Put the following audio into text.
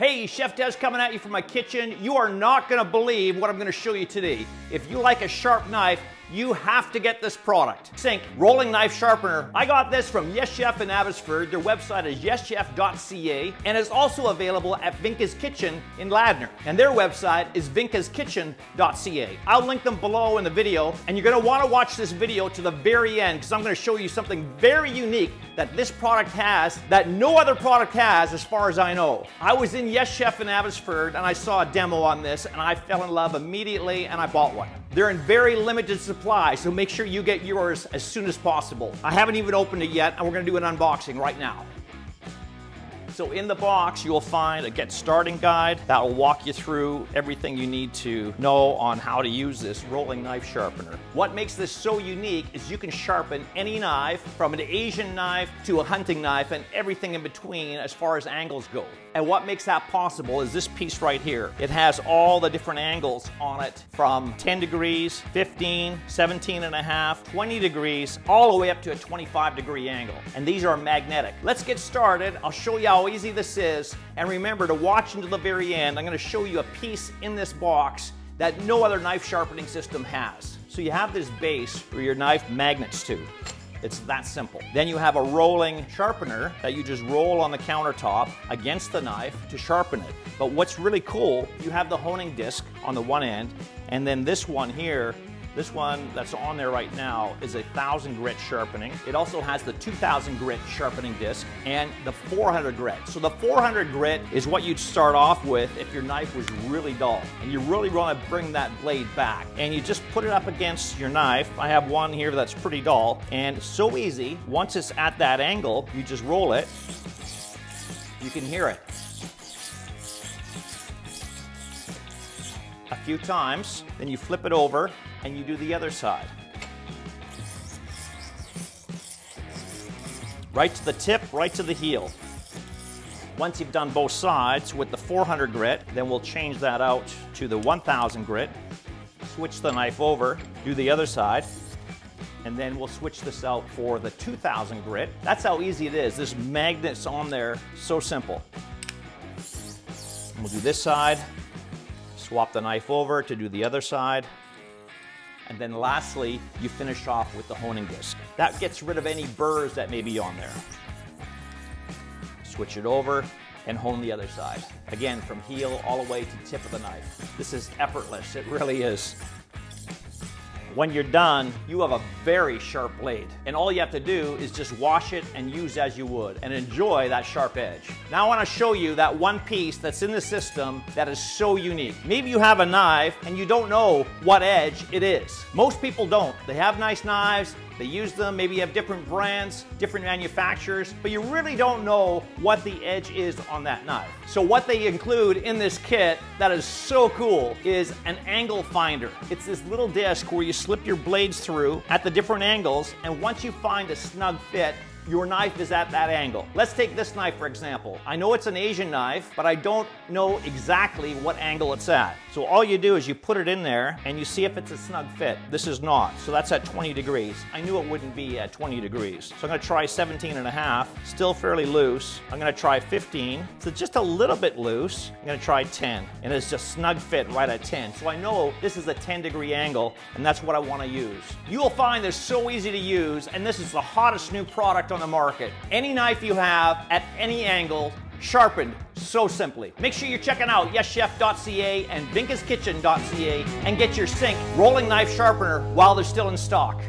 Hey, Chef Des coming at you from my kitchen. You are not gonna believe what I'm gonna show you today. If you like a sharp knife, you have to get this product. Cinq Rolling Knife Sharpener. I got this from Yes Chef in Abbotsford. Their website is yeschef.ca, and it's also available at Vinca's Kitchen in Ladner. And their website is vincaskitchen.ca. I'll link them below in the video, and you're gonna wanna watch this video to the very end because I'm gonna show you something very unique that this product has that no other product has as far as I know. I was in Yes Chef in Abbotsford and I saw a demo on this and I fell in love immediately and I bought one. They're in very limited supply, so make sure you get yours as soon as possible. I haven't even opened it yet, and we're gonna do an unboxing right now. So in the box, you will find a get starting guide that will walk you through everything you need to know on how to use this rolling knife sharpener. What makes this so unique is you can sharpen any knife, from an Asian knife to a hunting knife and everything in between as far as angles go. And what makes that possible is this piece right here. It has all the different angles on it, from 10 degrees, 15, 17 and a half, 20 degrees, all the way up to a 25-degree angle. And these are magnetic. Let's get started. I'll show you how easy this is. And remember to watch until the very end. I'm going to show you a piece in this box that no other knife sharpening system has. So you have this base where your knife magnets to. It's that simple. Then you have a rolling sharpener that you just roll on the countertop against the knife to sharpen it. But what's really cool, you have the honing disc on the one end, and then this one here, this one that's on there right now is a 1000 grit sharpening. It also has the 2000 grit sharpening disc and the 400 grit. So the 400 grit is what you'd start off with if your knife was really dull and you really want to bring that blade back. And you just put it up against your knife. I have one here that's pretty dull, and it's so easy. Once it's at that angle, you just roll it. You can hear it a few times, then you flip it over and you do the other side. Right to the tip, right to the heel. Once you've done both sides with the 400 grit, then we'll change that out to the 1000 grit, switch the knife over, do the other side, and then we'll switch this out for the 2000 grit. That's how easy it is. This magnet's on there, so simple. And we'll do this side, swap the knife over to do the other side, and then lastly, you finish off with the honing disc. That gets rid of any burrs that may be on there. Switch it over and hone the other side. Again, from heel all the way to tip of the knife. This is effortless, it really is. When you're done, you have a very sharp blade. And all you have to do is just wash it and use as you would and enjoy that sharp edge. Now I want to show you that one piece that's in the system that is so unique. Maybe you have a knife and you don't know what edge it is. Most people don't. They have nice knives, they use them, maybe you have different brands, different manufacturers, but you really don't know what the edge is on that knife. So what they include in this kit that is so cool is an angle finder. It's this little disc where you slip your blades through at the different angles, and once you find a snug fit, your knife is at that angle. Let's take this knife for example. I know it's an Asian knife, but I don't know exactly what angle it's at. So all you do is you put it in there and you see if it's a snug fit. This is not, so that's at 20 degrees. I knew it wouldn't be at 20 degrees. So I'm gonna try 17 and a half, still fairly loose. I'm gonna try 15, so just a little bit loose. I'm gonna try 10, and it's just snug fit right at 10. So I know this is a 10-degree angle, and that's what I wanna use. You will find this so easy to use, and this is the hottest new product on the market. Any knife you have at any angle, sharpened so simply. Make sure you're checking out yeschef.ca and vincaskitchen.ca and get your Cinq Rolling Knife Sharpener while they're still in stock.